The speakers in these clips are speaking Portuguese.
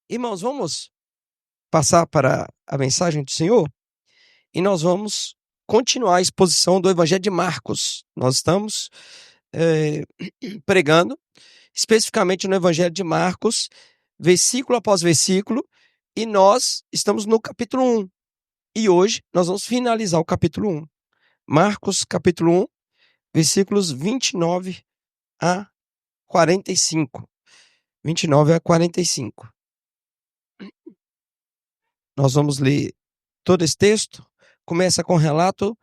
Irmãos, vamos passar para a mensagem do Senhor e nós vamos continuar a exposição do Evangelho de Marcos. Nós estamos pregando especificamente no Evangelho de Marcos, versículo após versículo, e nós estamos no capítulo 1. E hoje nós vamos finalizar o capítulo 1. Marcos, capítulo 1, versículos 29 a 45. 29 a 45. Nós vamos ler todo esse texto. Começa com o relato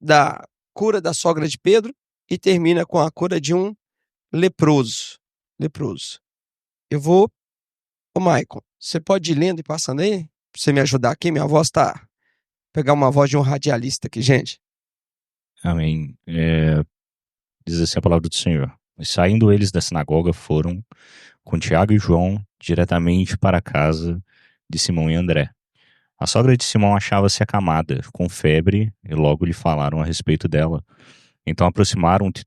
da cura da sogra de Pedro e termina com a cura de um leproso. Eu vou... Ô, Maicon, você pode ir lendo e passando aí? Pra você me ajudar aqui? Minha voz tá... Pegar uma voz de um radialista aqui, gente. Amém. Diz assim a palavra do Senhor. E saindo eles da sinagoga, foram com Tiago e João diretamente para a casa de Simão e André. A sogra de Simão achava-se acamada, com febre, e logo lhe falaram a respeito dela. Então aproximando-se,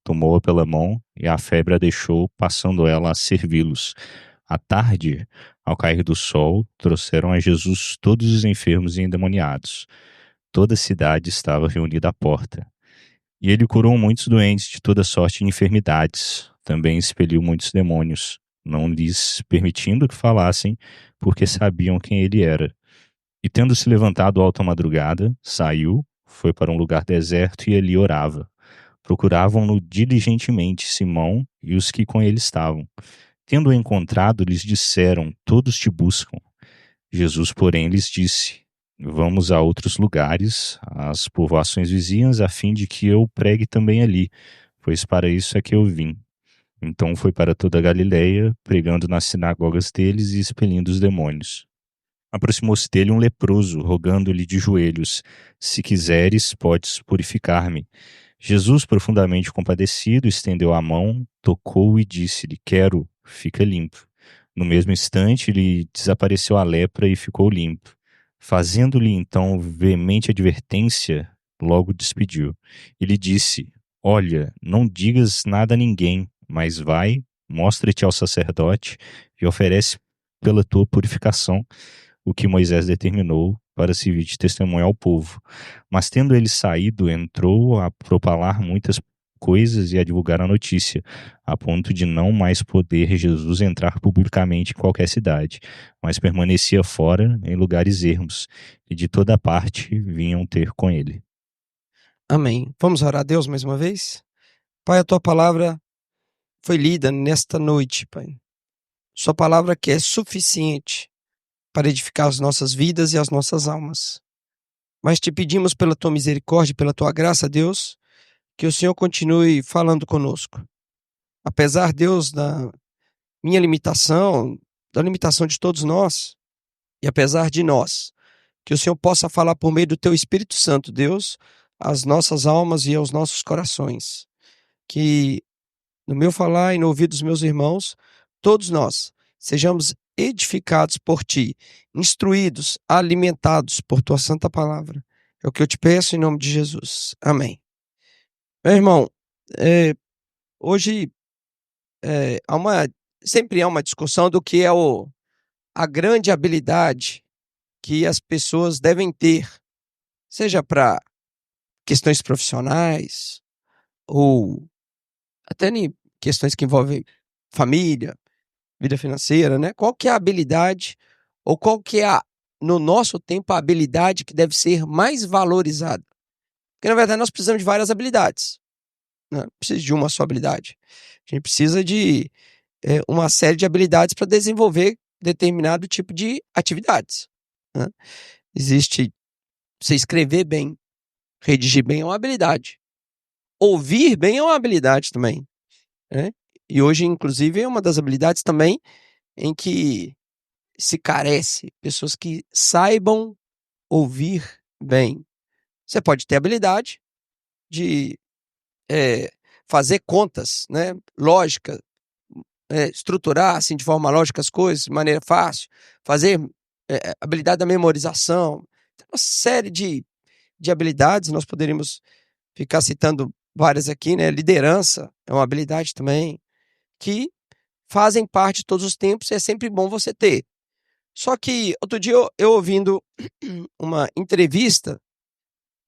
tomou-a pela mão, e a febre a deixou, passando ela a servi-los. À tarde, ao cair do sol, trouxeram a Jesus todos os enfermos e endemoniados. Toda a cidade estava reunida à porta. E ele curou muitos doentes de toda sorte de enfermidades. Também expeliu muitos demônios, não lhes permitindo que falassem, porque sabiam quem ele era. E tendo se levantado alta madrugada, saiu, foi para um lugar deserto e ali orava. Procuravam-no diligentemente Simão e os que com ele estavam. Tendo-o encontrado, lhes disseram: todos te buscam. Jesus, porém, lhes disse: vamos a outros lugares, às povoações vizinhas, a fim de que eu pregue também ali, pois para isso é que eu vim. Então foi para toda a Galileia, pregando nas sinagogas deles e expelindo os demônios. Aproximou-se dele um leproso, rogando-lhe de joelhos: se quiseres, podes purificar-me. Jesus, profundamente compadecido, estendeu a mão, tocou e disse-lhe: quero, fica limpo. No mesmo instante lhe desapareceu a lepra e ficou limpo. Fazendo-lhe então veemente advertência, logo despediu. E lhe disse: olha, não digas nada a ninguém, mas vai, mostra-te ao sacerdote e oferece pela tua purificação o que Moisés determinou para servir de testemunho ao povo. Mas tendo ele saído, entrou a propalar muitas coisas e a divulgar a notícia, a ponto de não mais poder Jesus entrar publicamente em qualquer cidade, mas permanecia fora em lugares ermos, e de toda parte vinham ter com ele. Amém. Vamos orar a Deus mais uma vez? Pai, a tua palavra foi lida nesta noite, Pai. Sua palavra que é suficiente para edificar as nossas vidas e as nossas almas. Mas te pedimos pela tua misericórdia, pela tua graça, Deus, que o Senhor continue falando conosco. Apesar, Deus, da minha limitação, da limitação de todos nós, e apesar de nós, que o Senhor possa falar por meio do teu Espírito Santo, Deus, às nossas almas e aos nossos corações. Que no meu falar e no ouvido dos meus irmãos, todos nós sejamos edificados por ti, instruídos, alimentados por tua santa palavra. É o que eu te peço em nome de Jesus. Amém. Meu irmão, hoje sempre há uma discussão do que é a grande habilidade que as pessoas devem ter, seja para questões profissionais ou até em questões que envolvem família, vida financeira, né? Qual que é a habilidade ou qual que é, no nosso tempo, a habilidade que deve ser mais valorizada? Porque, na verdade, nós precisamos de várias habilidades. Não precisa de uma só habilidade. A gente precisa de uma série de habilidades para desenvolver determinado tipo de atividades, né? Existe você escrever bem, redigir bem é uma habilidade. Ouvir bem é uma habilidade também, né? E hoje, inclusive, é uma das habilidades também em que se carece pessoas que saibam ouvir bem. Você pode ter habilidade de fazer contas, né? Lógica, estruturar assim, de forma lógica as coisas, de maneira fácil, fazer habilidade da memorização. Tem uma série de habilidades, nós poderíamos ficar citando várias aqui, né? Liderança é uma habilidade também, que fazem parte de todos os tempos e é sempre bom você ter. Só que outro dia eu ouvindo uma entrevista,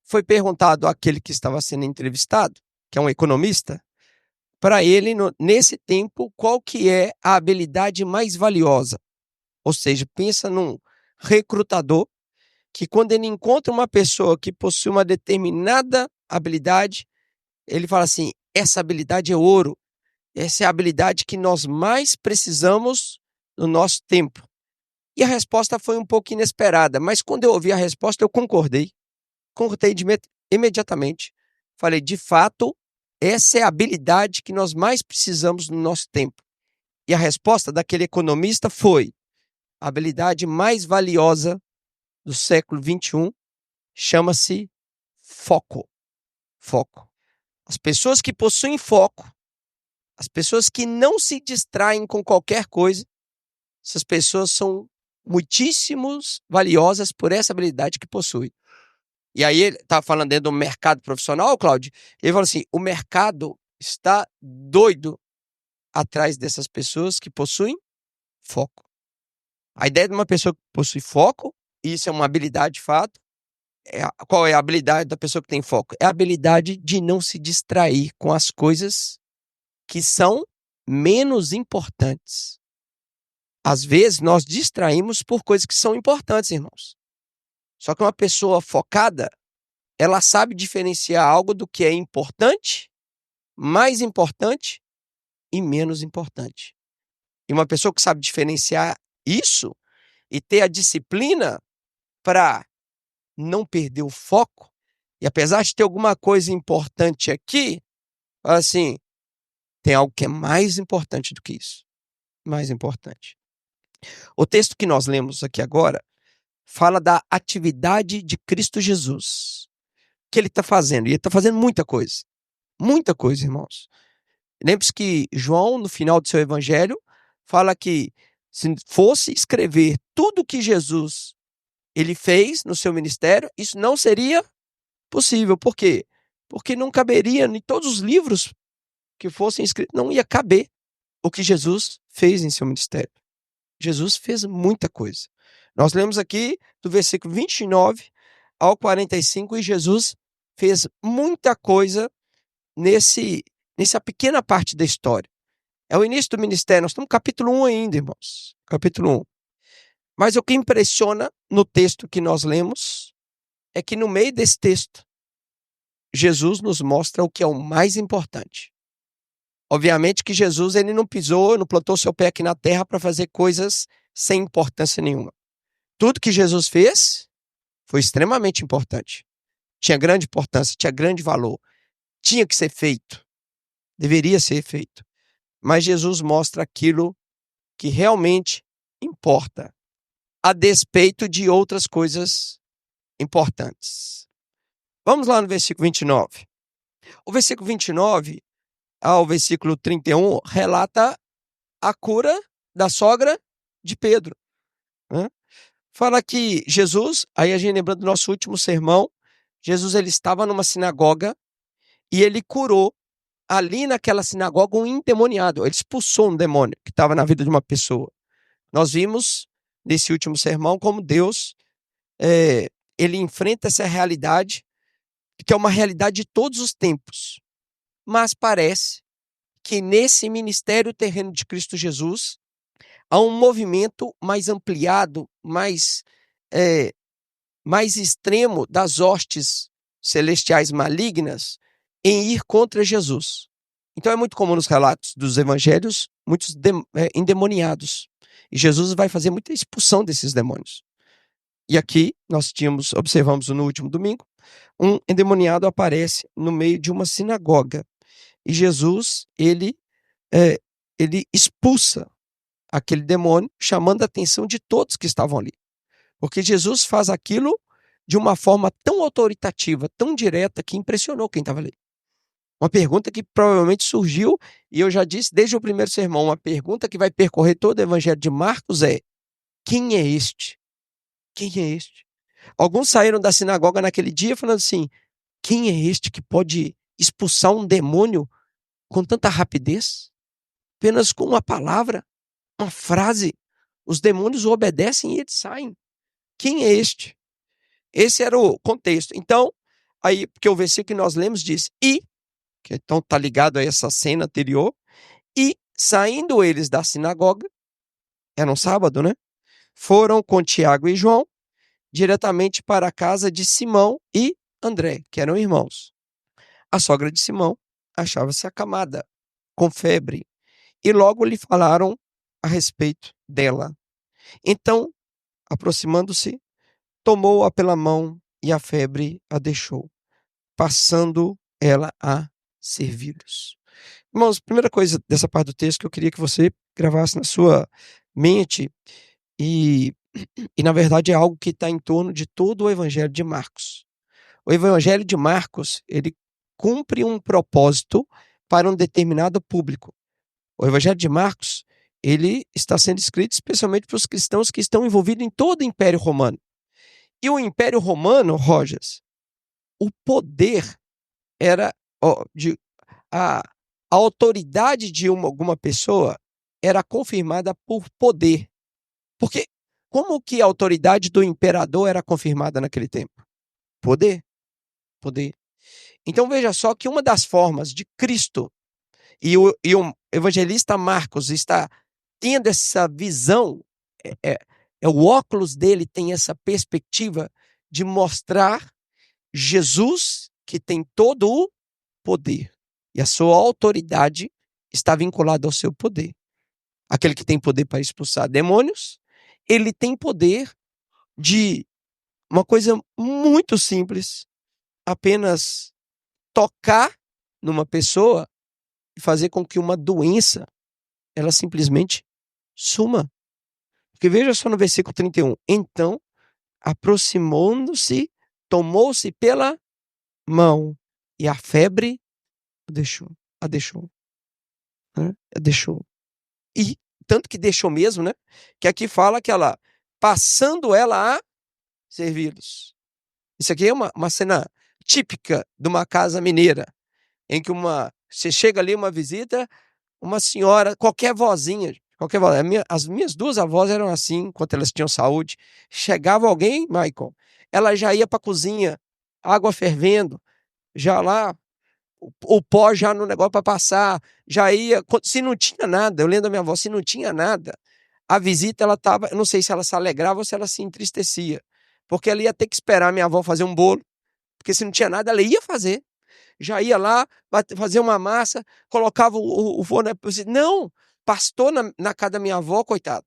foi perguntado àquele que estava sendo entrevistado, que é um economista, para ele, nesse tempo, qual que é a habilidade mais valiosa. Ou seja, pensa num recrutador que quando ele encontra uma pessoa que possui uma determinada habilidade, ele fala assim, essa habilidade é ouro, essa é a habilidade que nós mais precisamos no nosso tempo. E a resposta foi um pouco inesperada, mas quando eu ouvi a resposta eu concordei imediatamente. Falei, de fato, essa é a habilidade que nós mais precisamos no nosso tempo. E a resposta daquele economista foi, a habilidade mais valiosa do século XXI chama-se foco. Foco. As pessoas que possuem foco, as pessoas que não se distraem com qualquer coisa, essas pessoas são muitíssimos valiosas por essa habilidade que possuem. E aí ele estava falando dentro do mercado profissional, Cláudio, ele falou assim, o mercado está doido atrás dessas pessoas que possuem foco. A ideia de uma pessoa que possui foco, isso é uma habilidade de fato, qual é a habilidade da pessoa que tem foco? É a habilidade de não se distrair com as coisas que são menos importantes. Às vezes nós distraímos por coisas que são importantes, irmãos. Só que uma pessoa focada, ela sabe diferenciar algo do que é importante, mais importante e menos importante. E uma pessoa que sabe diferenciar isso e ter a disciplina para não perder o foco, e apesar de ter alguma coisa importante aqui, assim, tem algo que é mais importante do que isso. Mais importante. O texto que nós lemos aqui agora fala da atividade de Cristo Jesus. O que ele está fazendo? E ele está fazendo muita coisa. Muita coisa, irmãos. Lembre-se que João, no final do seu evangelho, fala que se fosse escrever tudo o que Jesus ele fez no seu ministério, isso não seria possível. Por quê? Porque não caberia em todos os livros que fossem escritos, não ia caber o que Jesus fez em seu ministério. Jesus fez muita coisa. Nós lemos aqui do versículo 29 ao 45 e Jesus fez muita coisa nessa pequena parte da história. É o início do ministério, nós estamos no capítulo 1 ainda, irmãos. Capítulo 1. Mas o que impressiona no texto que nós lemos é que no meio desse texto, Jesus nos mostra o que é o mais importante. Obviamente que Jesus ele não pisou, não plantou seu pé aqui na terra para fazer coisas sem importância nenhuma. Tudo que Jesus fez foi extremamente importante. Tinha grande importância, tinha grande valor. Tinha que ser feito. Deveria ser feito. Mas Jesus mostra aquilo que realmente importa, a despeito de outras coisas importantes. Vamos lá no versículo 29. O versículo 29 ao versículo 31 relata a cura da sogra de Pedro. Né? Fala que Jesus, aí a gente lembrando do nosso último sermão, Jesus ele estava numa sinagoga e ele curou ali naquela sinagoga um endemoniado. Ele expulsou um demônio que estava na vida de uma pessoa. Nós vimos nesse último sermão como Deus ele enfrenta essa realidade, que é uma realidade de todos os tempos. Mas parece que nesse ministério terreno de Cristo Jesus há um movimento mais ampliado, mais extremo das hostes celestiais malignas em ir contra Jesus. Então é muito comum nos relatos dos evangelhos, muitos endemoniados. E Jesus vai fazer muita expulsão desses demônios. E aqui nós observamos no último domingo, um endemoniado aparece no meio de uma sinagoga. E Jesus, ele expulsa aquele demônio, chamando a atenção de todos que estavam ali. Porque Jesus faz aquilo de uma forma tão autoritativa, tão direta, que impressionou quem estava ali. Uma pergunta que provavelmente surgiu, e eu já disse desde o primeiro sermão, uma pergunta que vai percorrer todo o evangelho de Marcos é: quem é este? Quem é este? Alguns saíram da sinagoga naquele dia falando assim: quem é este que pode expulsar um demônio com tanta rapidez? Apenas com uma palavra, uma frase, os demônios obedecem e eles saem. Quem é este? Esse era o contexto. Então, aí, porque o versículo que nós lemos diz, que então está ligado a essa cena anterior, e saindo eles da sinagoga, era um sábado, né? Foram com Tiago e João diretamente para a casa de Simão e André, que eram irmãos. A sogra de Simão achava-se acamada, com febre, e logo lhe falaram a respeito dela. Então, aproximando-se, tomou-a pela mão e a febre a deixou, passando ela a servi-los. Irmãos, primeira coisa dessa parte do texto que eu queria que você gravasse na sua mente, e na verdade é algo que está em torno de todo o Evangelho de Marcos. O Evangelho de Marcos, ele cumpre um propósito para um determinado público. O Evangelho de Marcos, ele está sendo escrito especialmente para os cristãos que estão envolvidos em todo o Império Romano. E o Império Romano, Rogers, o poder era a autoridade de alguma pessoa era confirmada por poder. Porque como que a autoridade do imperador era confirmada naquele tempo? Poder. Poder. Então veja só que uma das formas de Cristo, e o evangelista Marcos está tendo essa visão, o óculos dele tem essa perspectiva de mostrar Jesus que tem todo o poder. E a sua autoridade está vinculada ao seu poder. Aquele que tem poder para expulsar demônios, ele tem poder de uma coisa muito simples, apenas tocar numa pessoa e fazer com que uma doença, ela simplesmente suma. Porque veja só no versículo 31. Então, aproximando-se, tomou-se pela mão e a febre a deixou. Né? A deixou. E tanto que deixou mesmo, né? Que aqui fala que ela, passando ela a servi-los. Isso aqui é uma cena típica de uma casa mineira, em que você chega ali, uma visita, uma senhora, qualquer vozinha, as minhas duas avós eram assim, enquanto elas tinham saúde. Chegava alguém, Michael, ela já ia para a cozinha, água fervendo, já lá, o pó já no negócio para passar, já ia, se não tinha nada, eu lembro da minha avó, se não tinha nada, a visita, ela estava, eu não sei se ela se alegrava ou se ela se entristecia, porque ela ia ter que esperar a minha avó fazer um bolo, porque se não tinha nada, ela ia fazer. Já ia lá, fazer uma massa, colocava o forno. Não, pastor na casa da minha avó, coitado.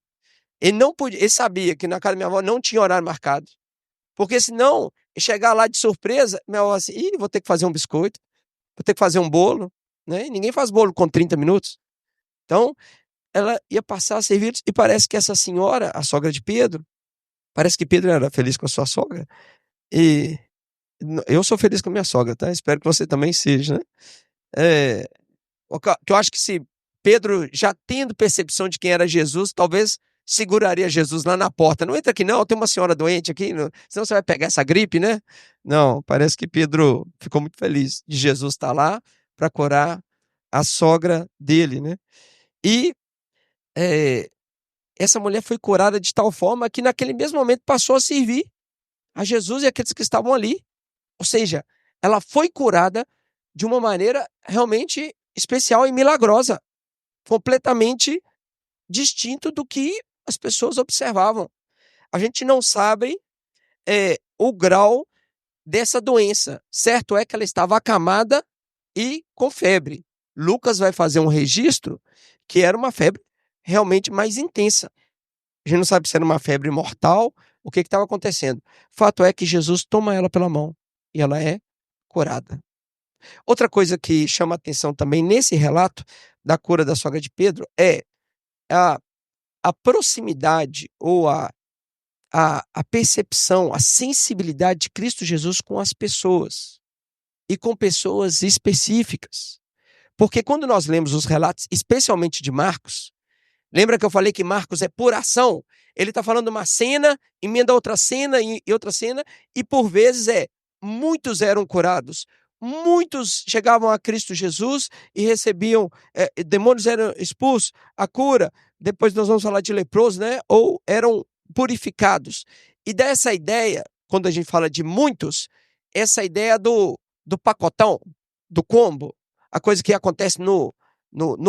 Ele não podia, ele sabia que na casa da minha avó não tinha horário marcado. Porque senão, chegar lá de surpresa, minha avó assim, vou ter que fazer um biscoito, vou ter que fazer um bolo, né? E ninguém faz bolo com 30 minutos. Então, ela ia passar a servir, e parece que essa senhora, a sogra de Pedro, parece que Pedro era feliz com a sua sogra, e eu sou feliz com a minha sogra, tá? Espero que você também seja, né? Que eu acho que se Pedro, já tendo percepção de quem era Jesus, talvez seguraria Jesus lá na porta. Não entra aqui não, tem uma senhora doente aqui, senão você vai pegar essa gripe, né? Não, parece que Pedro ficou muito feliz de Jesus estar lá para curar a sogra dele, né? E essa mulher foi curada de tal forma que naquele mesmo momento passou a servir a Jesus e aqueles que estavam ali. Ou seja, ela foi curada de uma maneira realmente especial e milagrosa, completamente distinto do que as pessoas observavam. A gente não sabe o grau dessa doença. Certo é que ela estava acamada e com febre. Lucas vai fazer um registro que era uma febre realmente mais intensa. A gente não sabe se era uma febre mortal, o que estava acontecendo. Fato é que Jesus toma ela pela mão e ela é curada. Outra coisa que chama atenção também nesse relato da cura da sogra de Pedro é a proximidade ou a percepção, a sensibilidade de Cristo Jesus com as pessoas e com pessoas específicas. Porque quando nós lemos os relatos, especialmente de Marcos, lembra que eu falei que Marcos é por ação? Ele está falando uma cena, emenda outra cena e outra cena, e por vezes muitos eram curados. muitos chegavam a Cristo Jesus e recebiam, demônios eram expulsos, a cura, depois nós vamos falar de leprosos, né? Ou eram purificados. E dessa ideia, quando a gente fala de muitos, essa ideia do pacotão, do combo, a coisa que acontece no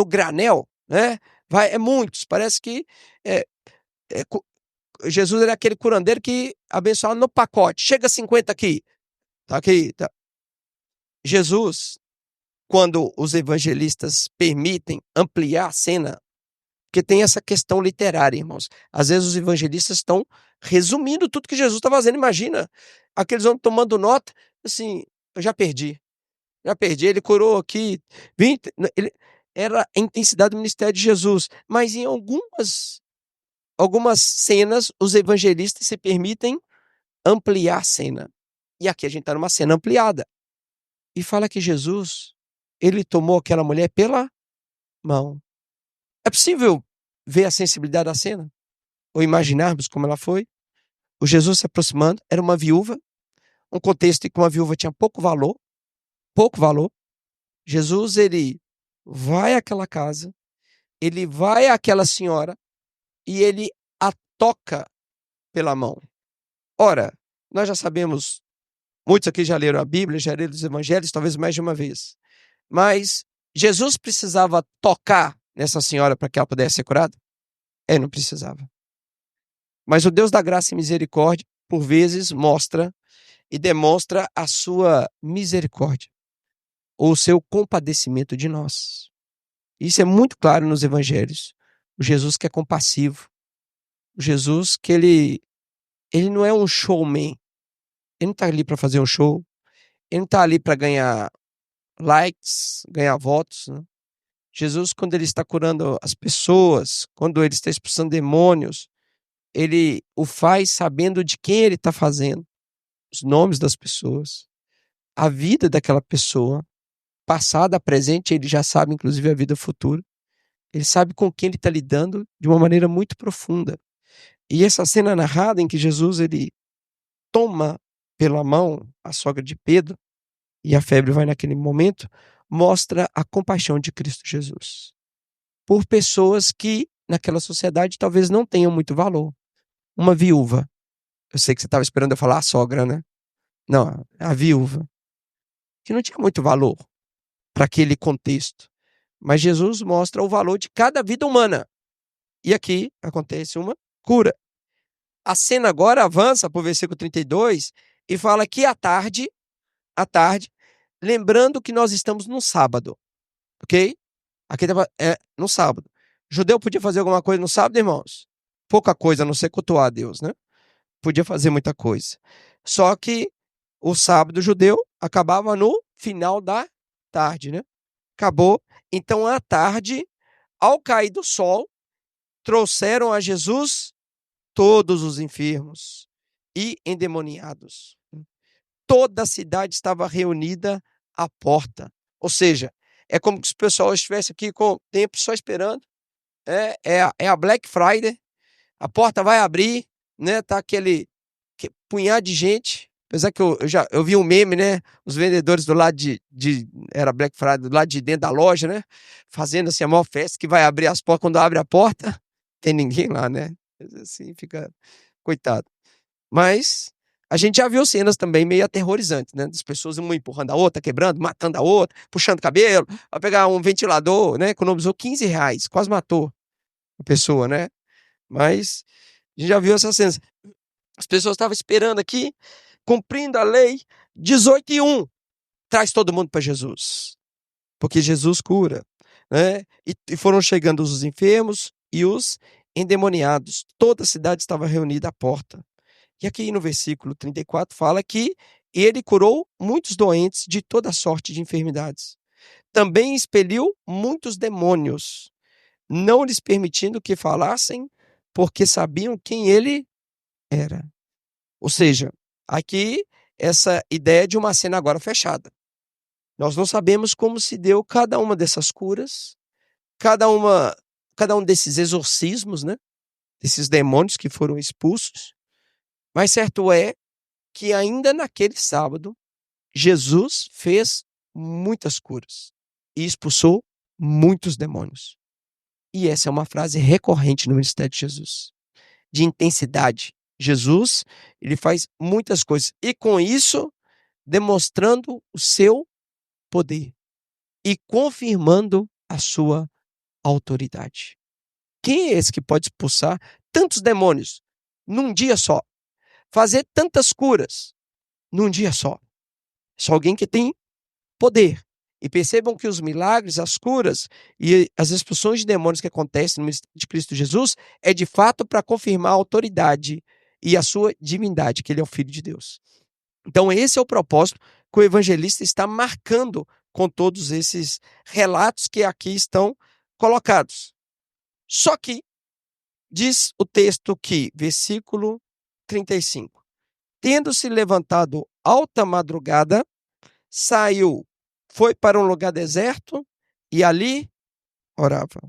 granel, né? É muitos, parece que Jesus era aquele curandeiro que abençoava no pacote. Chega 50 aqui, tá aqui, tá. Jesus, quando os evangelistas permitem ampliar a cena, porque tem essa questão literária, irmãos. Às vezes os evangelistas estão resumindo tudo que Jesus está fazendo. Imagina, aqueles homens tomando nota, assim, eu já perdi, ele curou aqui 20, era a intensidade do ministério de Jesus, mas em algumas cenas, os evangelistas se permitem ampliar a cena. E aqui a gente está numa cena ampliada. E fala que Jesus, ele tomou aquela mulher pela mão. É possível ver a sensibilidade da cena? Ou imaginarmos como ela foi? O Jesus se aproximando, era uma viúva, um contexto em que uma viúva tinha pouco valor. Jesus, ele vai àquela casa, ele vai àquela senhora e ele a toca pela mão. Ora, nós já sabemos, muitos aqui já leram a Bíblia, já leram os evangelhos, talvez mais de uma vez. Mas Jesus precisava tocar nessa senhora para que ela pudesse ser curada? Ele não precisava. Mas o Deus da graça e misericórdia, por vezes, mostra e demonstra a sua misericórdia, ou o seu compadecimento de nós. Isso é muito claro nos evangelhos. O Jesus que é compassivo, o Jesus que ele não é um showman, ele não está ali para fazer um show, ele não está ali para ganhar likes, ganhar votos, né? Jesus, quando ele está curando as pessoas, quando ele está expulsando demônios, ele o faz sabendo de quem ele está fazendo, os nomes das pessoas, a vida daquela pessoa, passada, presente, ele já sabe, inclusive, a vida futura. Ele sabe com quem ele está lidando de uma maneira muito profunda. E essa cena narrada em que Jesus ele toma pela mão a sogra de Pedro, e a febre vai naquele momento, mostra a compaixão de Cristo Jesus por pessoas que, naquela sociedade, talvez não tenham muito valor. Uma viúva. Eu sei que você estava esperando eu falar a sogra, né? Não, a viúva. Que não tinha muito valor para aquele contexto. Mas Jesus mostra o valor de cada vida humana. E aqui acontece uma cura. A cena agora avança para o versículo 32 e fala que à tarde, lembrando que nós estamos no sábado, ok? Aqui no sábado. O judeu podia fazer alguma coisa no sábado, irmãos? Pouca coisa, a não ser cultuar a Deus, né? Podia fazer muita coisa. Só que o sábado judeu acabava no final da tarde, né? Acabou. Então, à tarde, ao cair do sol, trouxeram a Jesus todos os enfermos e endemoniados. Toda a cidade estava reunida à porta. Ou seja, é como se o pessoal estivesse aqui com o tempo só esperando. É a Black Friday. A porta vai abrir, né? Tá aquele punhado de gente. Apesar que eu vi um meme, né? Os vendedores do lado era Black Friday, do lado de dentro da loja, né? Fazendo assim a maior festa que vai abrir as portas. Quando abre a porta, tem ninguém lá, né? Assim, fica coitado. Mas a gente já viu cenas também meio aterrorizantes, né? Das pessoas uma empurrando a outra, quebrando, matando a outra, puxando cabelo, vai pegar um ventilador, né? Economizou R$15, quase matou a pessoa, né? Mas a gente já viu essas cenas. As pessoas estavam esperando aqui, cumprindo a lei, 18:1, traz todo mundo para Jesus, porque Jesus cura, né? E foram chegando os enfermos e os endemoniados. Toda a cidade estava reunida à porta. E aqui no versículo 34 fala que ele curou muitos doentes de toda sorte de enfermidades. Também expeliu muitos demônios, não lhes permitindo que falassem, porque sabiam quem ele era. Ou seja, aqui essa ideia de uma cena agora fechada. Nós não sabemos como se deu cada uma dessas curas, cada um desses exorcismos, né? Desses demônios que foram expulsos. Mas certo é que ainda naquele sábado, Jesus fez muitas curas e expulsou muitos demônios. E essa é uma frase recorrente no ministério de Jesus, de intensidade. Jesus, ele faz muitas coisas e com isso demonstrando o seu poder e confirmando a sua autoridade. Quem é esse que pode expulsar tantos demônios num dia só? Fazer tantas curas num dia só? Só alguém que tem poder. E percebam que os milagres, as curas e as expulsões de demônios que acontecem no ministério de Cristo Jesus é de fato para confirmar a autoridade e a sua divindade, que ele é o Filho de Deus. Então esse é o propósito que o evangelista está marcando com todos esses relatos que aqui estão colocados. Só que diz o texto que, versículo 35, tendo-se levantado alta madrugada, saiu, foi para um lugar deserto e ali orava.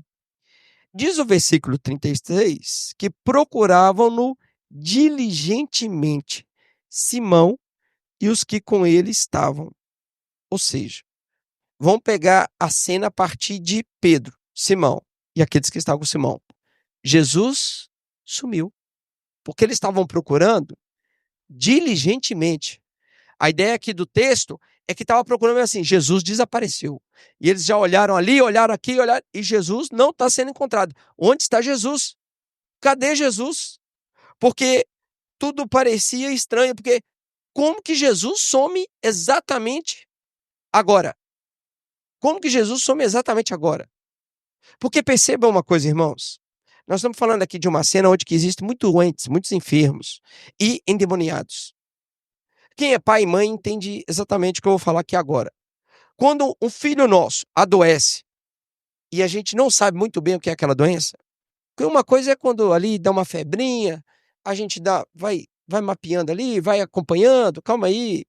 Diz o versículo 36 que procuravam-no diligentemente Simão e os que com ele estavam. Ou seja, vão pegar a cena a partir de Pedro, Simão e aqueles que estavam com Simão. Jesus sumiu, porque eles estavam procurando diligentemente. A ideia aqui do texto é que estava procurando assim, Jesus desapareceu. E eles já olharam ali, olharam aqui, olharam, e Jesus não está sendo encontrado. Onde está Jesus? Cadê Jesus? Porque tudo parecia estranho, porque como que Jesus some exatamente agora? Como que Jesus some exatamente agora? Porque percebam uma coisa, irmãos. Nós estamos falando aqui de uma cena onde que existem muitos doentes, muitos enfermos e endemoniados. Quem é pai e mãe entende exatamente o que eu vou falar aqui agora. Quando um filho nosso adoece e a gente não sabe muito bem o que é aquela doença, porque uma coisa é quando ali dá uma febrinha, a gente vai mapeando ali, vai acompanhando, calma aí.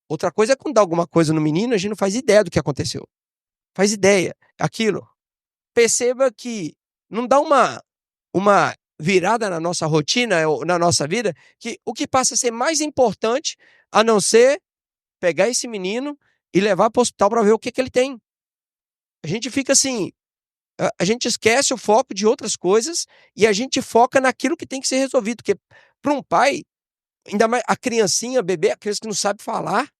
Outra coisa é quando dá alguma coisa no menino, a gente não faz ideia do que aconteceu. Faz ideia, aquilo. Perceba que não dá uma virada na nossa rotina, na nossa vida, que o que passa a ser mais importante, a não ser pegar esse menino e levar para o hospital para ver o que ele tem. A gente fica assim, a gente esquece o foco de outras coisas e a gente foca naquilo que tem que ser resolvido, porque para um pai, ainda mais a criancinha, bebê, a criança que não sabe falar,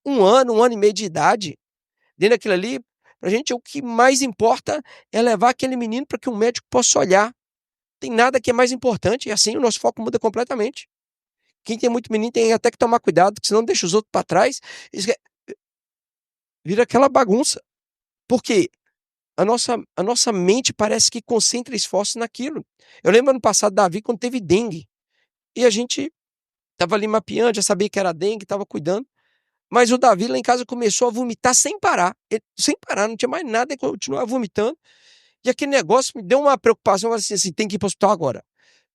1 ano e meio de idade, dentro daquilo ali, pra gente o que mais importa é levar aquele menino para que um médico possa olhar. Tem nada que é mais importante, e assim o nosso foco muda completamente. Quem tem muito menino tem até que tomar cuidado, porque senão deixa os outros para trás, vira aquela bagunça. Porque a nossa mente parece que concentra esforço naquilo. Eu lembro ano passado, Davi, quando teve dengue, e a gente estava ali mapeando, já sabia que era dengue, estava cuidando, mas o Davi lá em casa começou a vomitar sem parar, sem parar, não tinha mais nada, ele continuava vomitando, e aquele negócio me deu uma preocupação, assim, tem que ir para o hospital agora.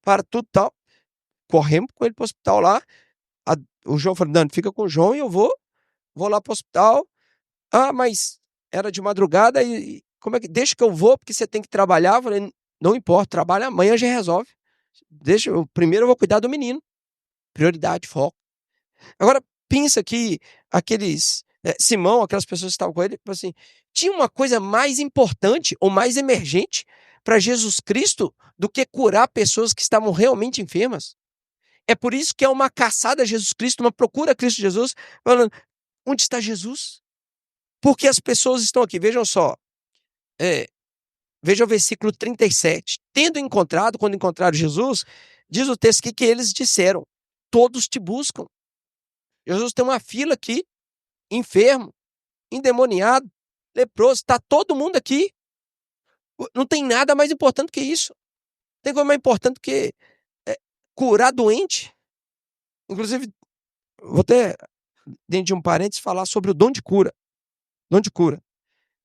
Para tudo tal, corremos com ele para o hospital lá, o João falou, não, fica com o João e eu vou lá para o hospital. Ah, mas era de madrugada e como é que deixa que eu vou porque você tem que trabalhar? Eu falei, não importa, trabalha amanhã já resolve. Primeiro eu vou cuidar do menino. Prioridade, foco. Agora pensa que Simão, aquelas pessoas que estavam com ele, tipo assim, tinha uma coisa mais importante ou mais emergente para Jesus Cristo do que curar pessoas que estavam realmente enfermas. É por isso que é uma caçada a Jesus Cristo, uma procura a Cristo Jesus, falando, onde está Jesus? Porque as pessoas estão aqui, vejam só, veja o versículo 37. Quando encontraram Jesus, diz o texto aqui que eles disseram, todos te buscam. Jesus tem uma fila aqui, enfermo, endemoniado, leproso, está todo mundo aqui. Não tem nada mais importante que isso. Não tem coisa mais importante do que curar doente. Inclusive, vou até, dentro de um parênteses, falar sobre o dom de cura. Dom de cura.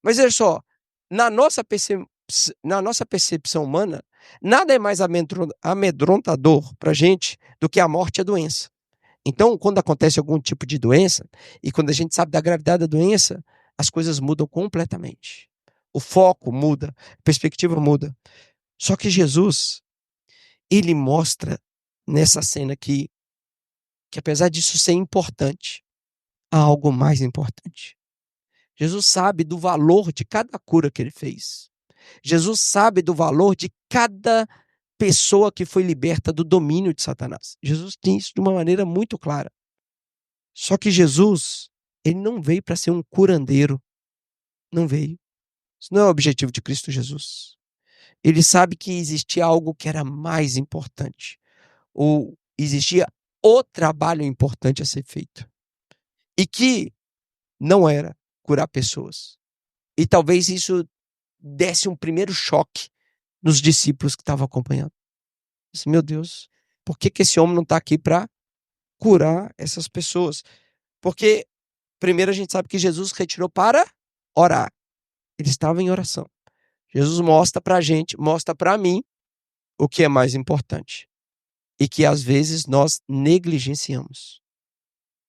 Mas veja só, na nossa percepção humana, nada é mais amedrontador para a gente do que a morte e a doença. Então, quando acontece algum tipo de doença, e quando a gente sabe da gravidade da doença, as coisas mudam completamente. O foco muda, a perspectiva muda. Só que Jesus, ele mostra nessa cena aqui, que apesar disso ser importante, há algo mais importante. Jesus sabe do valor de cada cura que ele fez. Jesus sabe do valor de cada pessoa que foi liberta do domínio de Satanás. Jesus tem isso de uma maneira muito clara. Só que Jesus, ele não veio para ser um curandeiro. Não veio. Isso não é o objetivo de Cristo Jesus. Ele sabe que existia algo que era mais importante. Ou existia o trabalho importante a ser feito. E que não era curar pessoas. E talvez isso desse um primeiro choque nos discípulos que estavam acompanhando. Disse, meu Deus, por que esse homem não está aqui para curar essas pessoas? Porque, primeiro, a gente sabe que Jesus retirou para orar. Ele estava em oração. Jesus mostra para a gente, mostra para mim o que é mais importante. E que, às vezes, nós negligenciamos.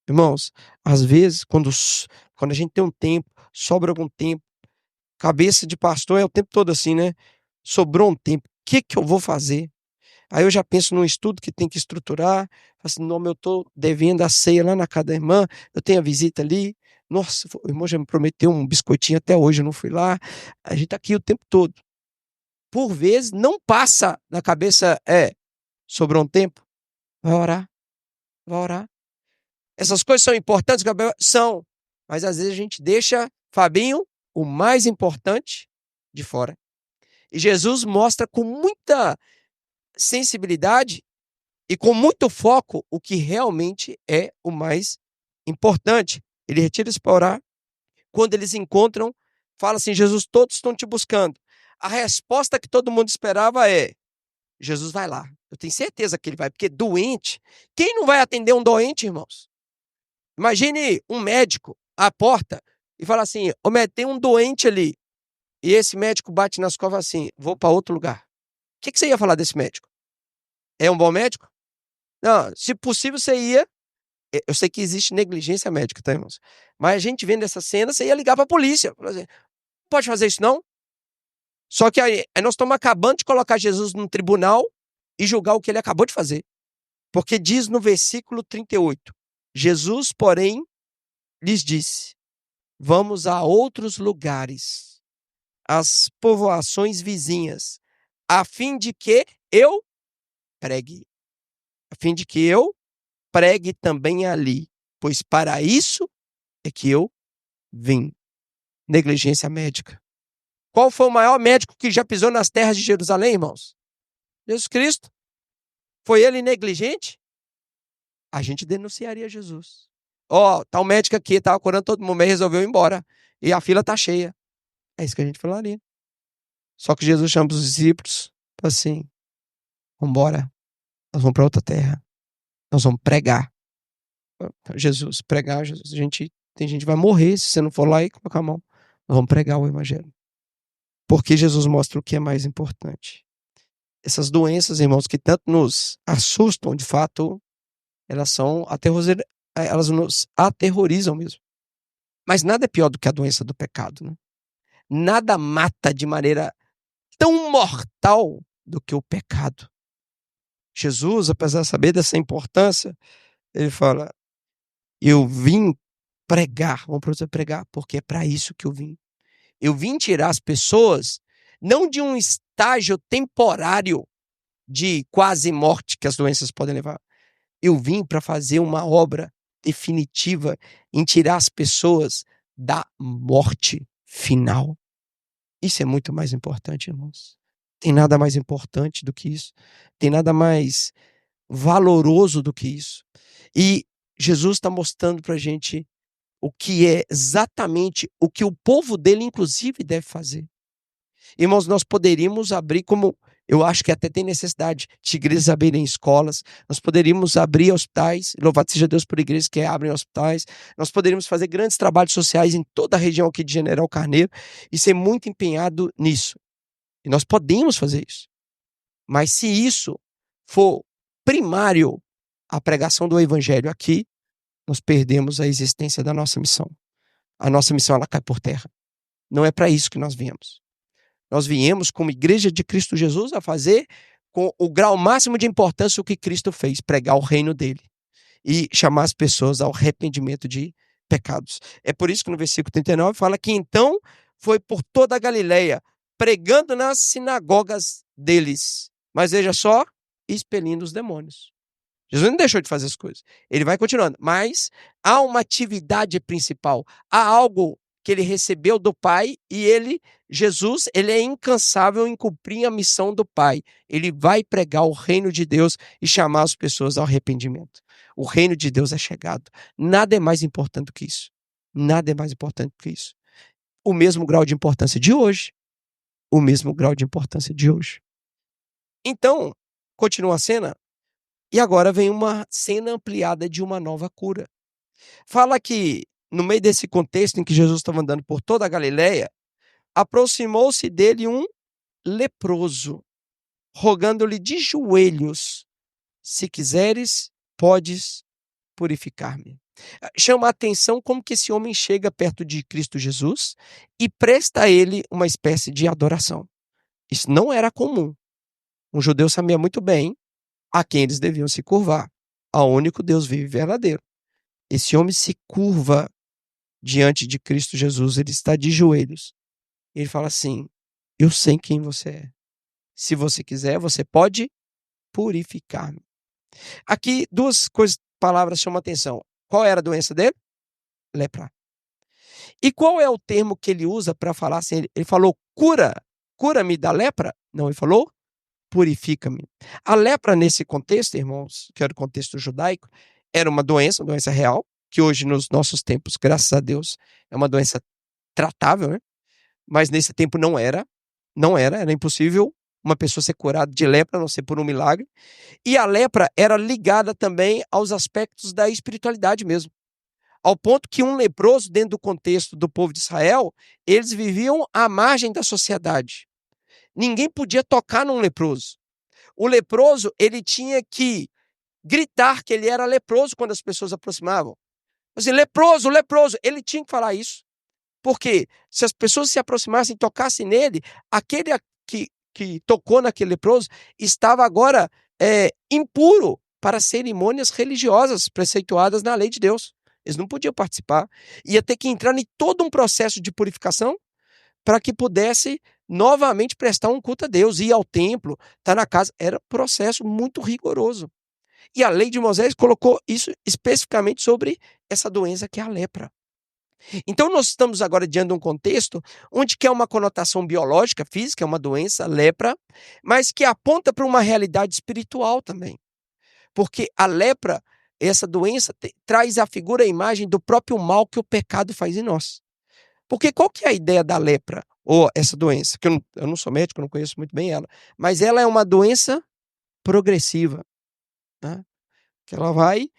Irmãos, às vezes, quando a gente tem um tempo, sobra algum tempo, cabeça de pastor é o tempo todo assim, né? Sobrou um tempo, o que eu vou fazer? Aí eu já penso num estudo que tem que estruturar, assim, não, eu estou devendo a ceia lá na casa da irmã, eu tenho a visita ali, nossa, o irmão já me prometeu um biscoitinho até hoje, eu não fui lá, a gente está aqui o tempo todo. Por vezes, não passa na cabeça, sobrou um tempo, vai orar, vai orar. Essas coisas são importantes? São, mas às vezes a gente deixa, Fabinho, o mais importante de fora. E Jesus mostra com muita sensibilidade e com muito foco o que realmente é o mais importante. Ele retira-se para orar. Quando eles encontram, fala assim, Jesus, todos estão te buscando. A resposta que todo mundo esperava é, Jesus vai lá. Eu tenho certeza que ele vai, porque doente, quem não vai atender um doente, irmãos? Imagine um médico à porta e fala assim, ô médico, tem um doente ali. E esse médico bate nas costas assim, vou para outro lugar. O que você ia falar desse médico? É um bom médico? Não, se possível você ia, eu sei que existe negligência médica, tá, irmãos? Mas a gente vendo essa cena, você ia ligar para a polícia. Assim, não pode fazer isso não? Só que aí nós estamos acabando de colocar Jesus no tribunal e julgar o que ele acabou de fazer. Porque diz no versículo 38, Jesus, porém, lhes disse, vamos a outros lugares, às povoações vizinhas, a fim de que eu pregue. A fim de que eu pregue também ali, pois para isso é que eu vim. Negligência médica. Qual foi o maior médico que já pisou nas terras de Jerusalém, irmãos? Jesus Cristo. Foi ele negligente? A gente denunciaria Jesus. Tal médico aqui estava curando todo mundo, mas resolveu ir embora. E a fila está cheia. É isso que a gente falaria. Só que Jesus chama os discípulos assim, vamos embora. Nós vamos para outra terra. Nós vamos pregar. Jesus, pregar, Jesus. Tem gente que vai morrer se você não for lá e colocar a mão. Nós vamos pregar o evangelho. Porque Jesus mostra o que é mais importante. Essas doenças, irmãos, que tanto nos assustam, de fato, elas nos aterrorizam mesmo. Mas nada é pior do que a doença do pecado, né? Nada mata de maneira tão mortal do que o pecado. Jesus, apesar de saber dessa importância, ele fala, eu vim pregar, vamos produzir pregar, porque é para isso que eu vim. Eu vim tirar as pessoas, não de um estágio temporário de quase morte que as doenças podem levar. Eu vim para fazer uma obra definitiva em tirar as pessoas da morte final. Isso é muito mais importante, irmãos. Tem nada mais importante do que isso. Tem nada mais valoroso do que isso. E Jesus está mostrando para a gente o que é exatamente o que o povo dele, inclusive, deve fazer. Irmãos, nós poderíamos abrir como... Eu acho que até tem necessidade de igrejas abrirem escolas. Nós poderíamos abrir hospitais. Louvado seja Deus por igrejas que abrem hospitais. Nós poderíamos fazer grandes trabalhos sociais em toda a região aqui de General Carneiro e ser muito empenhado nisso. E nós podemos fazer isso. Mas se isso for primário a pregação do evangelho aqui, nós perdemos a existência da nossa missão. A nossa missão, ela cai por terra. Não é para isso que nós viemos. Nós viemos como igreja de Cristo Jesus a fazer com o grau máximo de importância o que Cristo fez, pregar o reino dele e chamar as pessoas ao arrependimento de pecados. É por isso que no versículo 39 fala que então foi por toda a Galileia, pregando nas sinagogas deles. Mas veja só, expelindo os demônios. Jesus não deixou de fazer as coisas. Ele vai continuando. Mas há uma atividade principal. Há algo que ele recebeu do Pai e Jesus, ele é incansável em cumprir a missão do Pai. Ele vai pregar o reino de Deus e chamar as pessoas ao arrependimento. O reino de Deus é chegado. Nada é mais importante do que isso. Nada é mais importante do que isso. O mesmo grau de importância de hoje. O mesmo grau de importância de hoje. Então, continua a cena. E agora vem uma cena ampliada de uma nova cura. Fala que, no meio desse contexto em que Jesus estava andando por toda a Galileia, aproximou-se dele um leproso, rogando-lhe de joelhos: se quiseres, podes purificar-me. Chama a atenção como que esse homem chega perto de Cristo Jesus e presta a ele uma espécie de adoração. Isso não era comum. Um judeu sabia muito bem a quem eles deviam se curvar, ao único Deus vivo e verdadeiro. Esse homem se curva diante de Cristo Jesus, ele está de joelhos. Ele fala assim: eu sei quem você é. Se você quiser, você pode purificar-me. Aqui, duas palavras chamam a atenção. Qual era a doença dele? Lepra. E qual é o termo que ele usa para falar assim? Ele falou cura-me da lepra? Não, ele falou purifica-me. A lepra, nesse contexto, irmãos, que era o contexto judaico, era uma doença real, que hoje, nos nossos tempos, graças a Deus, é uma doença tratável, né? Mas nesse tempo era impossível uma pessoa ser curada de lepra, a não ser por um milagre. E a lepra era ligada também aos aspectos da espiritualidade mesmo. Ao ponto que um leproso, dentro do contexto do povo de Israel, eles viviam à margem da sociedade. Ninguém podia tocar num leproso. O leproso, ele tinha que gritar que ele era leproso quando as pessoas aproximavam. Assim, leproso, leproso. Ele tinha que falar isso. Porque se as pessoas se aproximassem e tocassem nele, aquele que tocou naquele leproso estava agora impuro para cerimônias religiosas preceituadas na lei de Deus. Eles não podiam participar. Ia ter que entrar em todo um processo de purificação para que pudesse novamente prestar um culto a Deus, ir ao templo, estar na casa. Era um processo muito rigoroso. E a lei de Moisés colocou isso especificamente sobre essa doença que é a lepra. Então nós estamos agora diante de um contexto onde que é uma conotação biológica, física, é uma doença, lepra, mas que aponta para uma realidade espiritual também. Porque a lepra, essa doença, traz a figura, a imagem do próprio mal que o pecado faz em nós. Porque qual que é a ideia da lepra, ou essa doença? Que eu não sou médico, eu não conheço muito bem ela, mas ela é uma doença progressiva, né? Que ela vai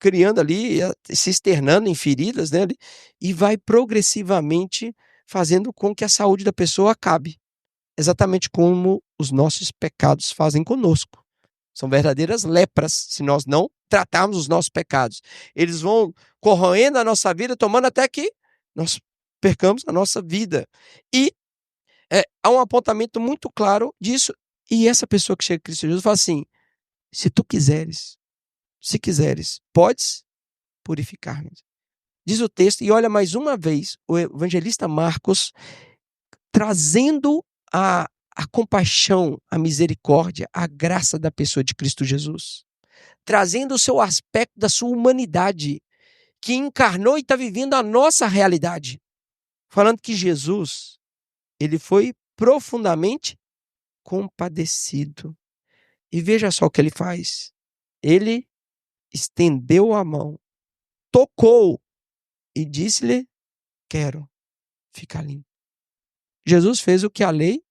criando ali, se externando em feridas, né, e vai progressivamente fazendo com que a saúde da pessoa acabe. Exatamente como os nossos pecados fazem conosco. São verdadeiras lepras se nós não tratarmos os nossos pecados. Eles vão corroendo a nossa vida, tomando até que nós percamos a nossa vida. E há um apontamento muito claro disso. E essa pessoa que chega a Cristo Jesus fala assim: se tu quiseres, se quiseres, podes purificar-me. Diz o texto, e olha mais uma vez, o evangelista Marcos trazendo a compaixão, a misericórdia, a graça da pessoa de Cristo Jesus. Trazendo o seu aspecto da sua humanidade, que encarnou e está vivendo a nossa realidade. Falando que Jesus, ele foi profundamente compadecido. E veja só o que ele faz. Ele estendeu a mão, tocou e disse-lhe: quero ficar limpo. Jesus fez o que a lei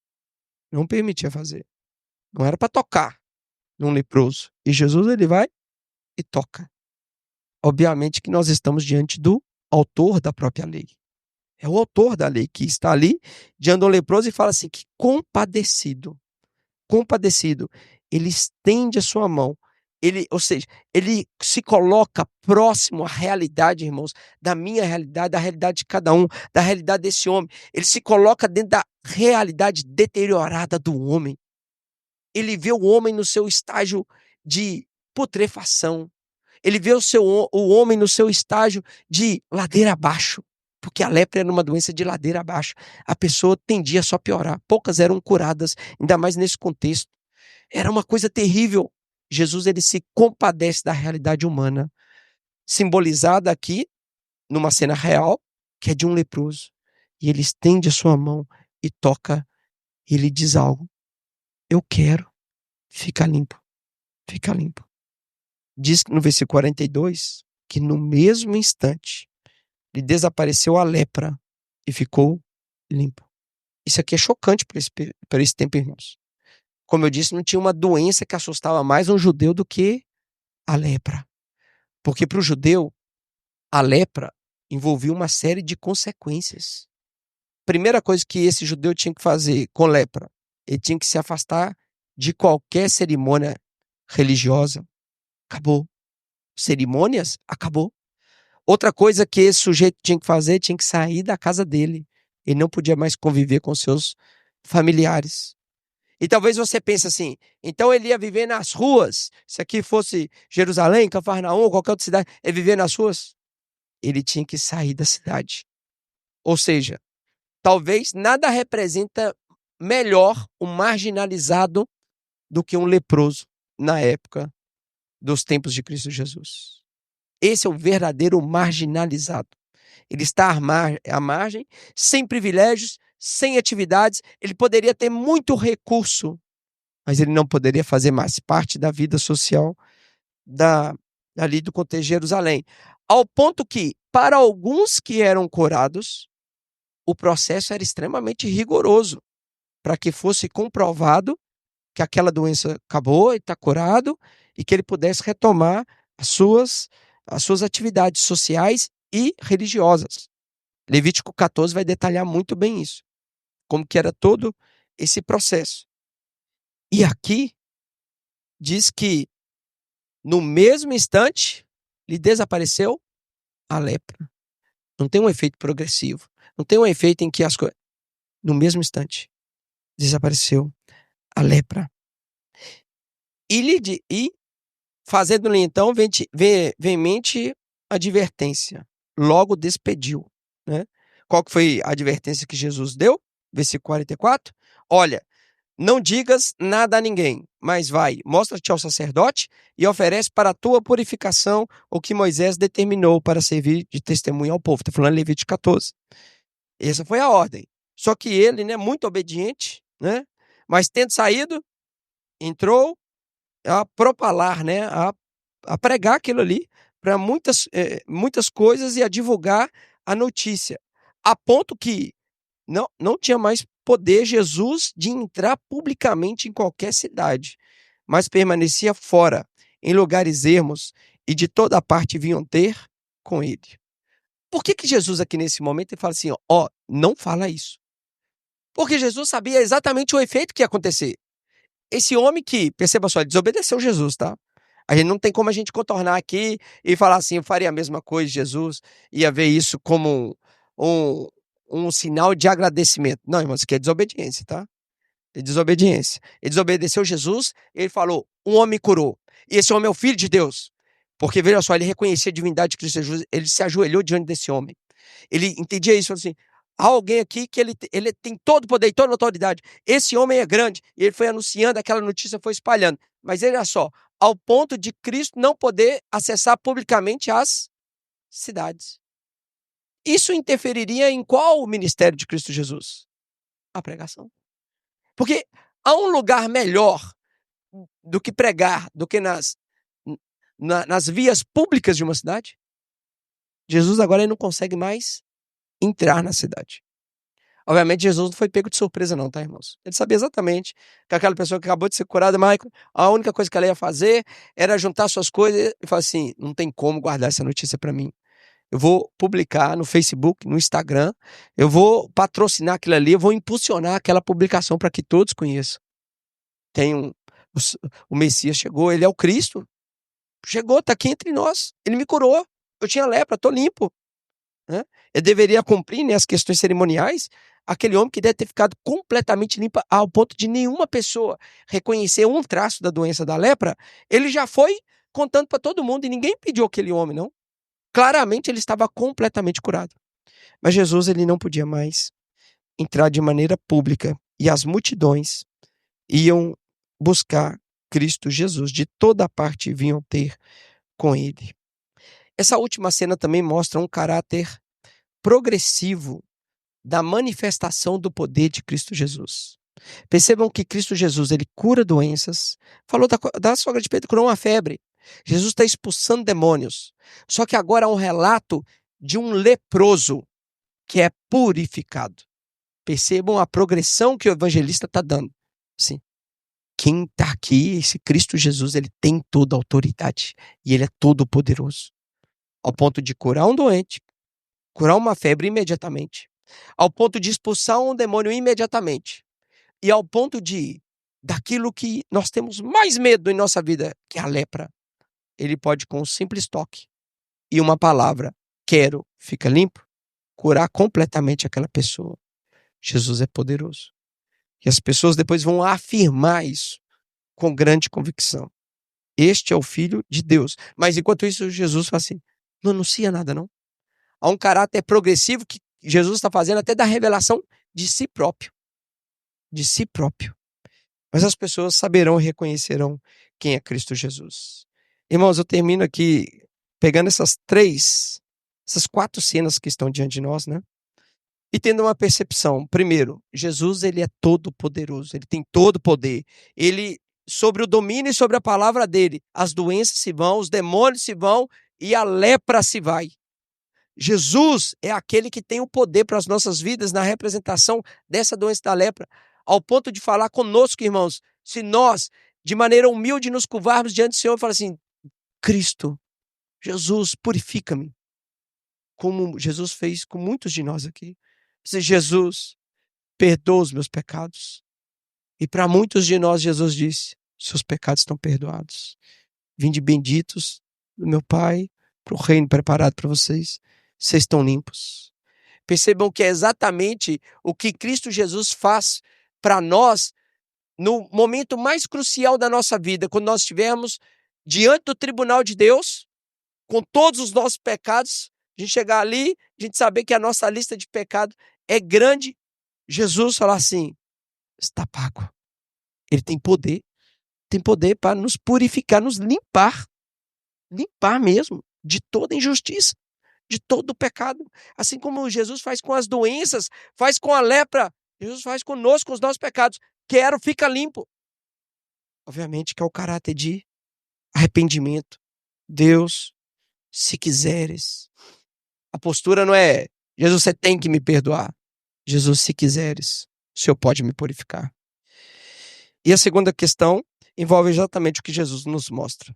não permitia fazer. Não era para tocar num leproso. E Jesus, ele vai e toca. Obviamente que nós estamos diante do autor da própria lei. É o autor da lei que está ali diante do leproso e fala assim, que compadecido. Compadecido. Ele estende a sua mão. Ou seja, ele se coloca próximo à realidade, irmãos, da minha realidade, da realidade de cada um, da realidade desse homem. Ele se coloca dentro da realidade deteriorada do homem. Ele vê o homem no seu estágio de putrefação. Ele vê o homem no seu estágio de ladeira abaixo, porque a lepra era uma doença de ladeira abaixo. A pessoa tendia só a piorar. Poucas eram curadas, ainda mais nesse contexto. Era uma coisa terrível. Jesus, ele se compadece da realidade humana, simbolizada aqui numa cena real, que é de um leproso. E ele estende a sua mão e toca, e ele diz algo: eu quero, fica limpo, fica limpo. Diz no versículo 42 que no mesmo instante lhe desapareceu a lepra e ficou limpo. Isso aqui é chocante para esse tempo, irmãos. Como eu disse, não tinha uma doença que assustava mais um judeu do que a lepra. Porque para o judeu, a lepra envolvia uma série de consequências. Primeira coisa que esse judeu tinha que fazer com lepra, ele tinha que se afastar de qualquer cerimônia religiosa. Acabou. Cerimônias? Acabou. Outra coisa que esse sujeito tinha que fazer, tinha que sair da casa dele. Ele não podia mais conviver com seus familiares. E talvez você pense assim, então ele ia viver nas ruas. Se aqui fosse Jerusalém, Cafarnaum, qualquer outra cidade, ele viver nas ruas? Ele tinha que sair da cidade. Ou seja, talvez nada representa melhor um marginalizado do que um leproso na época dos tempos de Cristo Jesus. Esse é o verdadeiro marginalizado. Ele está à margem, sem privilégios, sem atividades. Ele poderia ter muito recurso, mas ele não poderia fazer mais parte da vida social ali do contexto de Jerusalém. Ao ponto que, para alguns que eram curados, o processo era extremamente rigoroso, para que fosse comprovado que aquela doença acabou e está curado, e que ele pudesse retomar as suas atividades sociais e religiosas. Levítico 14 vai detalhar muito bem isso, como que era todo esse processo. E aqui diz que no mesmo instante lhe desapareceu a lepra. Não tem um efeito progressivo, não tem um efeito em que as coisas... No mesmo instante desapareceu a lepra. E fazendo-lhe então veemente advertência, logo despediu. Né? Qual que foi a advertência que Jesus deu? Versículo 44. Olha, não digas nada a ninguém, mas vai, mostra-te ao sacerdote e oferece para a tua purificação o que Moisés determinou para servir de testemunho ao povo. Está falando em Levítico 14. Essa foi a ordem. Só que ele, né, muito obediente, né, mas tendo saído, entrou a propalar, né, a pregar aquilo ali para muitas coisas e a divulgar a notícia. A ponto que não tinha mais poder Jesus de entrar publicamente em qualquer cidade, mas permanecia fora, em lugares ermos, e de toda parte vinham ter com ele. Por que Jesus aqui nesse momento ele fala assim, ó, não fala isso? Porque Jesus sabia exatamente o efeito que ia acontecer. Esse homem que, perceba só, ele desobedeceu Jesus, tá? A gente não tem como a gente contornar aqui e falar assim, eu faria a mesma coisa, Jesus, ia ver isso como um sinal de agradecimento. Não, irmãos, isso aqui é desobediência, tá? É desobediência. Ele desobedeceu Jesus, ele falou, um homem curou. E esse homem é o Filho de Deus. Porque, veja só, ele reconhecia a divindade de Cristo Jesus, ele se ajoelhou diante desse homem. Ele entendia isso, falou assim, há alguém aqui que ele tem todo o poder e toda a autoridade. Esse homem é grande. E ele foi anunciando, aquela notícia foi espalhando. Mas olha só, ao ponto de Cristo não poder acessar publicamente as cidades. Isso interferiria em qual ministério de Cristo Jesus? A pregação. Porque há um lugar melhor do que pregar, do que nas vias públicas de uma cidade? Jesus agora ele não consegue mais entrar na cidade. Obviamente, Jesus não foi pego de surpresa não, tá, irmãos? Ele sabia exatamente que aquela pessoa que acabou de ser curada, a única coisa que ela ia fazer era juntar suas coisas e falar assim, não tem como guardar essa notícia para mim. Eu vou publicar no Facebook, no Instagram, eu vou patrocinar aquilo ali, eu vou impulsionar aquela publicação para que todos conheçam. O Messias chegou, ele é o Cristo. Chegou, está aqui entre nós. Ele me curou. Eu tinha lepra, estou limpo. Né? Eu deveria cumprir, né, as questões cerimoniais. Aquele homem que deve ter ficado completamente limpo ao ponto de nenhuma pessoa reconhecer um traço da doença da lepra, ele já foi contando para todo mundo e ninguém pediu aquele homem, não. Claramente ele estava completamente curado. Mas Jesus, ele não podia mais entrar de maneira pública e as multidões iam buscar Cristo Jesus. De toda parte vinham ter com ele. Essa última cena também mostra um caráter progressivo da manifestação do poder de Cristo Jesus. Percebam que Cristo Jesus, ele cura doenças. Falou da sogra de Pedro, curou uma febre. Jesus está expulsando demônios. Só que agora há um relato de um leproso que é purificado. Percebam a progressão que o evangelista está dando. Sim. Quem está aqui, esse Cristo Jesus, ele tem toda a autoridade. E ele é todo poderoso. Ao ponto de curar um doente, curar uma febre imediatamente. Ao ponto de expulsar um demônio imediatamente. E ao ponto de, daquilo que nós temos mais medo em nossa vida, que é a lepra, ele pode, com um simples toque e uma palavra, quero, fica limpo, curar completamente aquela pessoa. Jesus é poderoso. E as pessoas depois vão afirmar isso com grande convicção. Este é o Filho de Deus. Mas enquanto isso, Jesus fala assim, não anuncia nada não. Há um caráter progressivo que Jesus está fazendo até da revelação de si próprio. De si próprio. Mas as pessoas saberão e reconhecerão quem é Cristo Jesus. Irmãos, eu termino aqui pegando essas 4 cenas que estão diante de nós, né? E tendo uma percepção. Primeiro, Jesus, ele é todo poderoso, ele tem todo o poder. Ele, sobre o domínio e sobre a palavra dele, as doenças se vão, os demônios se vão e a lepra se vai. Jesus é aquele que tem o poder para as nossas vidas na representação dessa doença da lepra, ao ponto de falar conosco, irmãos, se nós, de maneira humilde, nos curvarmos diante do Senhor e falar assim, Cristo, Jesus, purifica-me, como Jesus fez com muitos de nós aqui. Jesus, perdoa os meus pecados. E para muitos de nós, Jesus disse, seus pecados estão perdoados. Vinde benditos do meu Pai, para o reino preparado para vocês. Vocês estão limpos. Percebam que é exatamente o que Cristo Jesus faz para nós no momento mais crucial da nossa vida, quando nós estivermos diante do tribunal de Deus, com todos os nossos pecados, a gente chegar ali, a gente saber que a nossa lista de pecado é grande, Jesus falar assim, está pago. Ele tem poder para nos purificar, nos limpar mesmo, de toda injustiça, de todo o pecado. Assim como Jesus faz com as doenças, faz com a lepra, Jesus faz conosco, com os nossos pecados. Quero, fica limpo. Obviamente que é o caráter de arrependimento. Deus, se quiseres. A postura não é, Jesus, você tem que me perdoar. Jesus, se quiseres, o Senhor pode me purificar. E a segunda questão envolve exatamente o que Jesus nos mostra.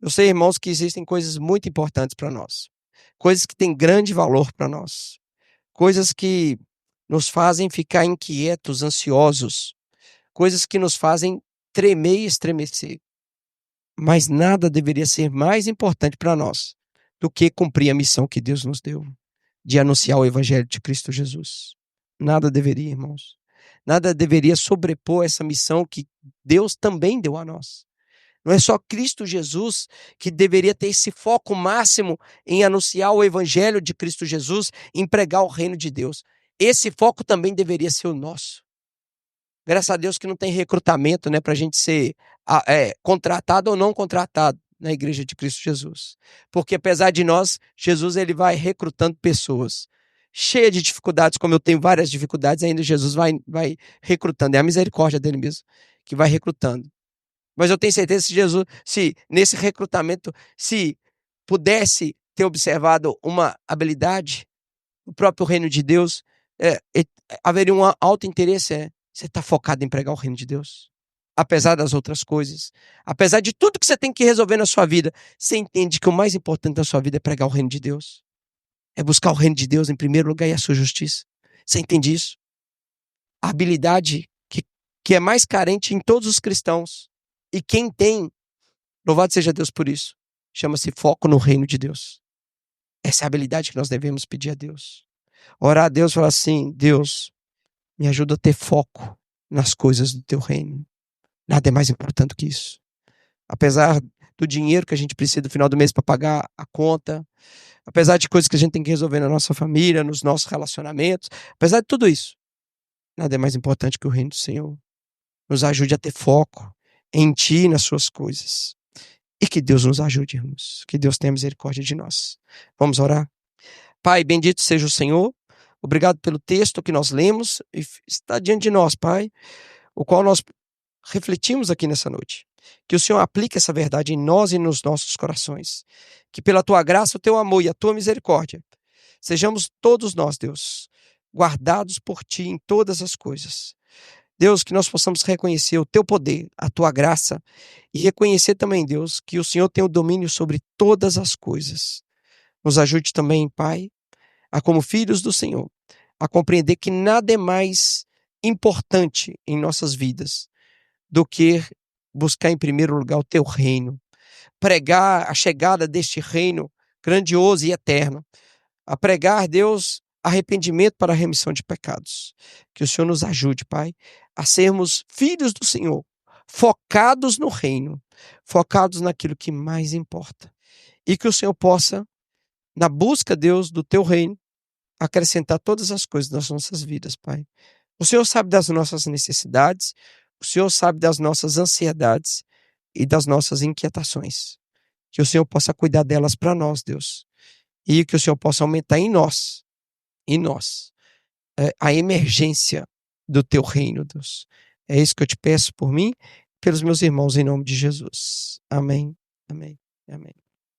Eu sei, irmãos, que existem coisas muito importantes para nós. Coisas que têm grande valor para nós. Coisas que nos fazem ficar inquietos, ansiosos. Coisas que nos fazem tremer e estremecer. Mas nada deveria ser mais importante para nós do que cumprir a missão que Deus nos deu, de anunciar o Evangelho de Cristo Jesus. Nada deveria, irmãos. Nada deveria sobrepor essa missão que Deus também deu a nós. Não é só Cristo Jesus que deveria ter esse foco máximo em anunciar o Evangelho de Cristo Jesus, em pregar o reino de Deus. Esse foco também deveria ser o nosso. Graças a Deus que não tem recrutamento, né, para a gente ser contratado ou não contratado na Igreja de Cristo Jesus. Porque apesar de nós, Jesus ele vai recrutando pessoas. Cheia de dificuldades, como eu tenho várias dificuldades, ainda Jesus vai recrutando. É a misericórdia dele mesmo que vai recrutando. Mas eu tenho certeza que Jesus, se nesse recrutamento, se pudesse ter observado uma habilidade, o próprio reino de Deus, haveria um alto interesse. Você está focado em pregar o reino de Deus? Apesar das outras coisas, apesar de tudo que você tem que resolver na sua vida, você entende que o mais importante da sua vida é pregar o reino de Deus? É buscar o reino de Deus em primeiro lugar e a sua justiça. Você entende isso? A habilidade que é mais carente em todos os cristãos. E quem tem, louvado seja Deus por isso, chama-se foco no reino de Deus. Essa é a habilidade que nós devemos pedir a Deus. Orar a Deus e falar assim, Deus, me ajuda a ter foco nas coisas do teu reino. Nada é mais importante que isso. Apesar do dinheiro que a gente precisa no final do mês para pagar a conta, apesar de coisas que a gente tem que resolver na nossa família, nos nossos relacionamentos, apesar de tudo isso, nada é mais importante que o reino do Senhor. Nos ajude a ter foco em Ti e nas Suas coisas. E que Deus nos ajude, irmãos. Que Deus tenha misericórdia de nós. Vamos orar? Pai, bendito seja o Senhor. Obrigado pelo texto que nós lemos e está diante de nós, Pai, o qual nós refletimos aqui nessa noite. Que o Senhor aplique essa verdade em nós e nos nossos corações. Que pela Tua graça, o Teu amor e a Tua misericórdia, sejamos todos nós, Deus, guardados por Ti em todas as coisas. Deus, que nós possamos reconhecer o Teu poder, a Tua graça, e reconhecer também, Deus, que o Senhor tem o domínio sobre todas as coisas. Nos ajude também, Pai, a como filhos do Senhor, a compreender que nada é mais importante em nossas vidas do que buscar em primeiro lugar o Teu reino, pregar a chegada deste reino grandioso e eterno, a pregar, Deus, arrependimento para a remissão de pecados. Que o Senhor nos ajude, Pai, a sermos filhos do Senhor, focados no reino, focados naquilo que mais importa. E que o Senhor possa, na busca, Deus, do Teu reino, acrescentar todas as coisas das nossas vidas, Pai. O Senhor sabe das nossas necessidades, o Senhor sabe das nossas ansiedades e das nossas inquietações. Que o Senhor possa cuidar delas para nós, Deus. E que o Senhor possa aumentar em nós, a emergência do Teu reino, Deus. É isso que eu te peço por mim, pelos meus irmãos, em nome de Jesus. Amém, amém, amém.